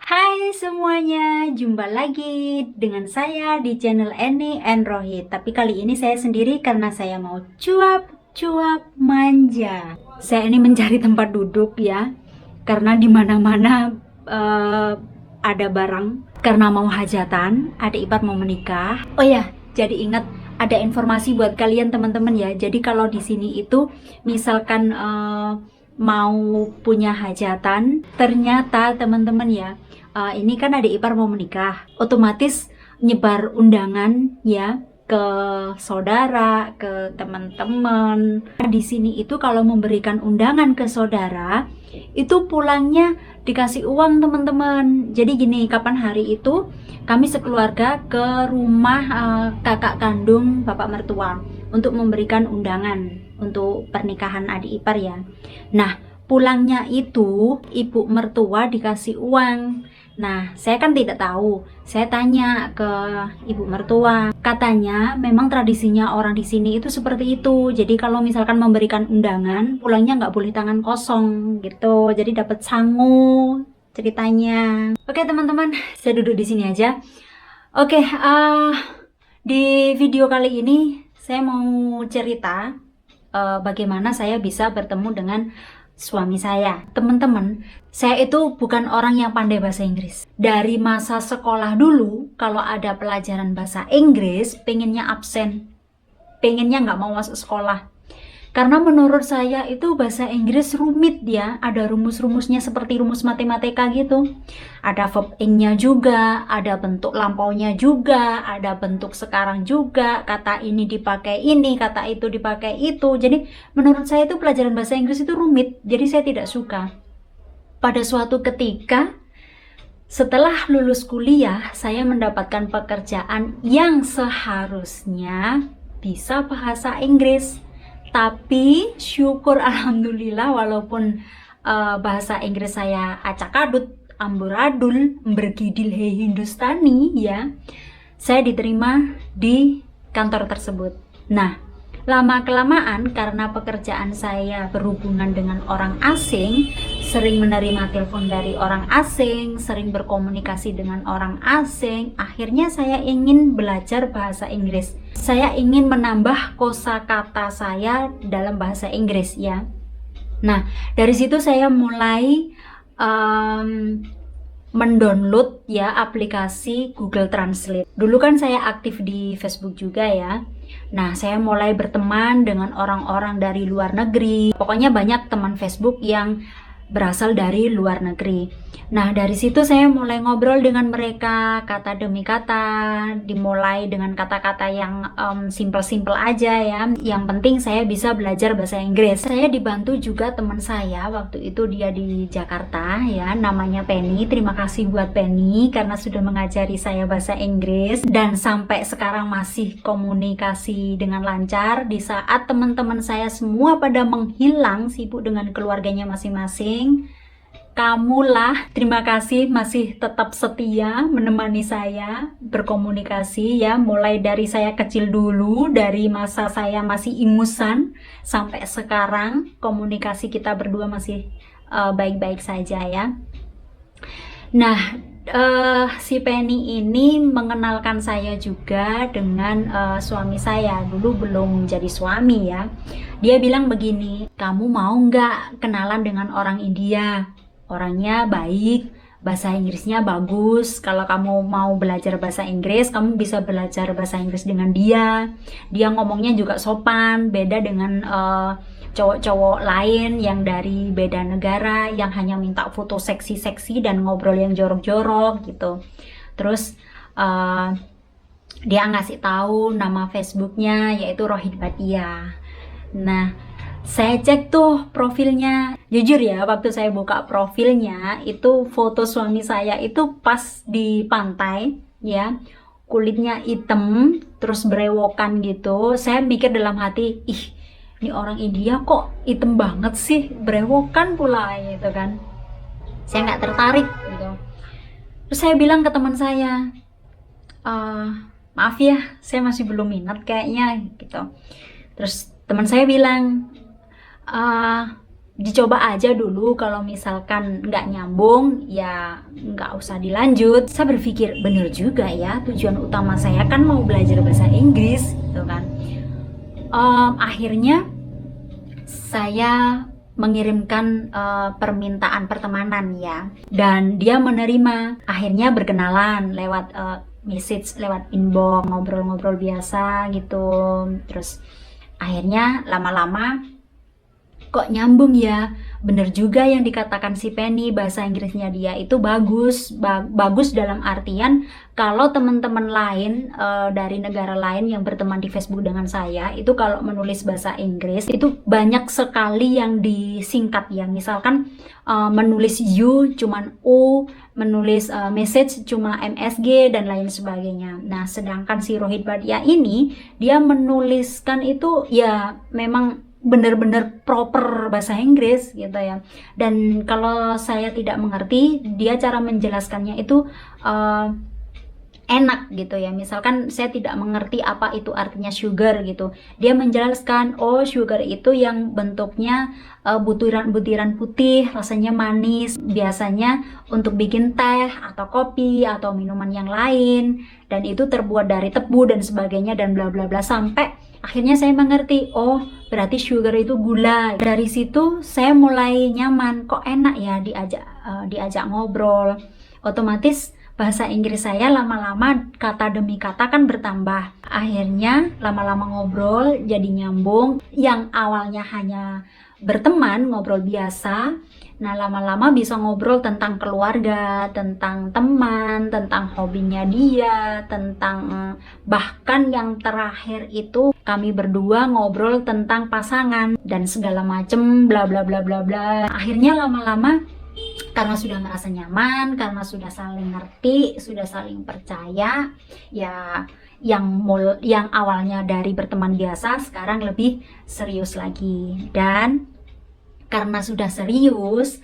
Hai semuanya, jumpa lagi dengan saya di channel Eni and Rohit. Tapi kali ini saya sendiri karena saya mau cuap-cuap manja. Saya ini mencari tempat duduk ya, karena di mana-mana ada barang. Karena mau hajatan, adik ipar mau menikah. Oh ya, jadi ingat ada informasi buat kalian teman-teman ya. Jadi kalau di sini itu misalkan mau punya hajatan, ternyata teman-teman ya, ini kan adik ipar mau menikah, otomatis nyebar undangan ya ke saudara, ke teman-teman. Di sini itu kalau memberikan undangan ke saudara, itu pulangnya dikasih uang teman-teman. Jadi gini, kapan hari itu kami sekeluarga ke rumah kakak kandung bapak mertua untuk memberikan undangan untuk pernikahan adik ipar ya. Nah, pulangnya itu ibu mertua dikasih uang. Nah, saya kan tidak tahu. Saya tanya ke ibu mertua. Katanya memang tradisinya orang di sini itu seperti itu. Jadi kalau misalkan memberikan undangan, pulangnya nggak boleh tangan kosong gitu. Jadi dapat sangu ceritanya. Oke teman-teman, saya duduk di sini aja. Oke, di video kali ini saya mau cerita bagaimana saya bisa bertemu dengan suami saya. Teman-teman, saya itu bukan orang yang pandai bahasa Inggris. Dari masa sekolah dulu, kalau ada pelajaran bahasa Inggris, pengennya absen. Pengennya nggak mau masuk sekolah. Karena menurut saya itu bahasa Inggris rumit ya, ada rumus-rumusnya seperti rumus matematika gitu. Ada verb ing-nya juga, ada bentuk lampaunya juga, ada bentuk sekarang juga, kata ini dipakai ini, kata itu dipakai itu. Jadi menurut saya itu pelajaran bahasa Inggris itu rumit, jadi saya tidak suka. Pada suatu ketika, setelah lulus kuliah, saya mendapatkan pekerjaan yang seharusnya bisa bahasa Inggris. Tapi syukur alhamdulillah walaupun bahasa Inggris saya acak-adut, amburadul, bergidil he Hindustani ya, saya diterima di kantor tersebut. Nah, lama-kelamaan karena pekerjaan saya berhubungan dengan orang asing, sering menerima telepon dari orang asing, sering berkomunikasi dengan orang asing, akhirnya saya ingin belajar bahasa Inggris. Saya ingin menambah kosakata saya dalam bahasa Inggris ya. Nah, dari situ saya mulai mendownload ya aplikasi Google Translate. Dulu kan saya aktif di Facebook juga ya. Nah, saya mulai berteman dengan orang-orang dari luar negeri. Pokoknya banyak teman Facebook yang berasal dari luar negeri. Nah, dari situ saya mulai ngobrol dengan mereka, kata demi kata, dimulai dengan kata-kata yang simple-simple aja ya. Yang penting saya bisa belajar bahasa Inggris. Saya dibantu juga teman saya, waktu itu dia di Jakarta ya, namanya Penny. Terima kasih buat Penny karena sudah mengajari saya bahasa Inggris dan sampai sekarang masih komunikasi dengan lancar di saat teman-teman saya semua pada menghilang sibuk dengan keluarganya masing-masing. Kamulah, terima kasih masih tetap setia menemani saya berkomunikasi ya, mulai dari saya kecil dulu, dari masa saya masih ingusan sampai sekarang komunikasi kita berdua masih baik-baik saja ya. Nah, si Penny ini mengenalkan saya juga dengan suami saya. Dulu belum jadi suami ya. Dia bilang begini, kamu mau nggak kenalan dengan orang India? Orangnya baik, bahasa Inggrisnya bagus. Kalau kamu mau belajar bahasa Inggris, kamu bisa belajar bahasa Inggris dengan dia. Dia ngomongnya juga sopan, beda dengan cowok-cowok lain yang dari beda negara yang hanya minta foto seksi-seksi dan ngobrol yang jorok-jorok gitu. Terus dia ngasih tahu nama Facebooknya yaitu Rohit Bhatia. Nah, saya cek tuh profilnya. Jujur ya, waktu saya buka profilnya itu foto suami saya itu pas di pantai ya, kulitnya hitam terus berewokan gitu. Saya mikir dalam hati, ih, ini orang India kok hitam banget sih, berewokan pula gitu kan. Saya nggak tertarik gitu. Terus saya bilang ke teman saya, maaf ya, saya masih belum minat kayaknya gitu. Terus teman saya bilang, dicoba aja dulu, kalau misalkan nggak nyambung ya nggak usah dilanjut. Saya berpikir bener juga ya, tujuan utama saya kan mau belajar bahasa Inggris gitu kan. Akhirnya saya mengirimkan permintaan pertemanan ya, dan dia menerima. Akhirnya berkenalan lewat message, lewat inbox, ngobrol-ngobrol biasa gitu. Terus akhirnya lama-lama kok nyambung ya, bener juga yang dikatakan si Penny, bahasa Inggrisnya dia itu bagus. Bagus dalam artian kalau teman-teman lain dari negara lain yang berteman di Facebook dengan saya itu kalau menulis bahasa Inggris itu banyak sekali yang disingkat ya. Misalkan menulis you cuman u, menulis message cuma MSG dan lain sebagainya. Nah, sedangkan si Rohit Bhatia ini dia menuliskan itu ya memang benar-benar proper bahasa Inggris gitu ya. Dan kalau saya tidak mengerti, dia cara menjelaskannya itu enak gitu ya. Misalkan saya tidak mengerti apa itu artinya sugar gitu, dia menjelaskan, oh sugar itu yang bentuknya butiran-butiran putih, rasanya manis, biasanya untuk bikin teh atau kopi atau minuman yang lain, dan itu terbuat dari tebu dan sebagainya dan bla bla bla, sampai akhirnya saya mengerti, oh berarti sugar itu gula. Dari situ saya mulai nyaman, kok enak ya diajak ngobrol. Otomatis bahasa Inggris saya lama-lama kata demi kata kan bertambah. Akhirnya lama-lama ngobrol jadi nyambung. Yang awalnya hanya berteman, ngobrol biasa, nah lama-lama bisa ngobrol tentang keluarga, tentang teman, tentang hobinya dia, tentang bahkan yang terakhir itu kami berdua ngobrol tentang pasangan dan segala macem bla bla bla bla bla. Akhirnya lama-lama karena sudah merasa nyaman, karena sudah saling ngerti, sudah saling percaya, ya yang awalnya dari berteman biasa sekarang lebih serius lagi. Dan karena sudah serius,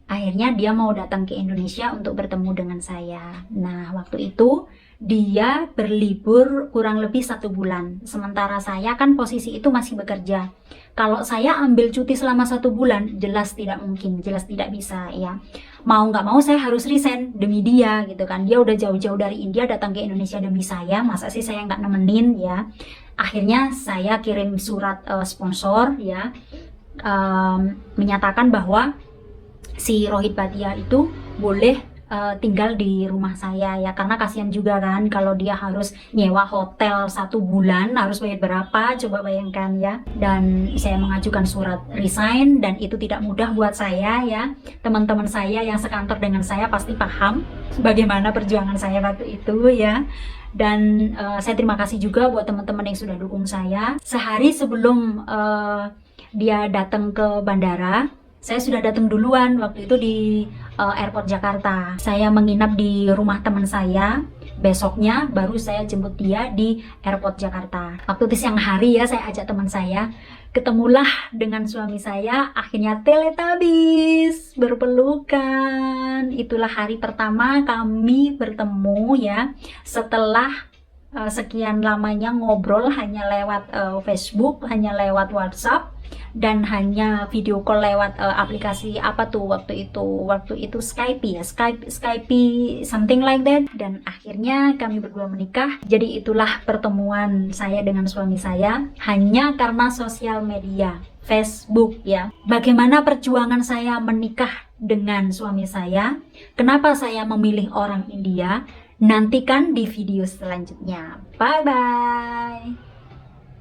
akhirnya dia mau datang ke Indonesia untuk bertemu dengan saya. Nah, waktu itu dia berlibur kurang lebih 1 bulan. Sementara saya kan posisi itu masih bekerja. Kalau saya ambil cuti selama 1 bulan, jelas tidak mungkin, jelas tidak bisa ya. Mau nggak mau saya harus resign demi dia gitu kan. Dia udah jauh-jauh dari India datang ke Indonesia demi saya, masa sih saya nggak nemenin ya. Akhirnya saya kirim surat sponsor ya, menyatakan bahwa si Rohit Bhatia itu boleh tinggal di rumah saya ya, karena kasihan juga kan kalau dia harus nyewa hotel 1 bulan, harus bayar berapa, coba bayangkan ya. Dan saya mengajukan surat resign, dan itu tidak mudah buat saya ya. Teman-teman saya yang sekantor dengan saya pasti paham bagaimana perjuangan saya waktu itu ya. Dan saya terima kasih juga buat teman-teman yang sudah dukung saya. Sehari sebelum dia datang ke bandara, saya sudah datang duluan waktu itu di airport Jakarta. Saya menginap di rumah teman saya. Besoknya baru saya jemput dia di airport Jakarta. Waktu itu siang hari ya, saya ajak teman saya. Ketemulah dengan suami saya, akhirnya Teletubbies, berpelukan. Itulah hari pertama kami bertemu ya, setelah sekian lamanya ngobrol hanya lewat Facebook, hanya lewat WhatsApp, dan hanya video call lewat aplikasi apa tuh waktu itu Skype ya, Skype something like that. Dan akhirnya kami berdua menikah. Jadi itulah pertemuan saya dengan suami saya, hanya karena sosial media Facebook ya. Bagaimana perjuangan saya menikah dengan suami saya, kenapa saya memilih orang India, nantikan di video selanjutnya. Bye bye.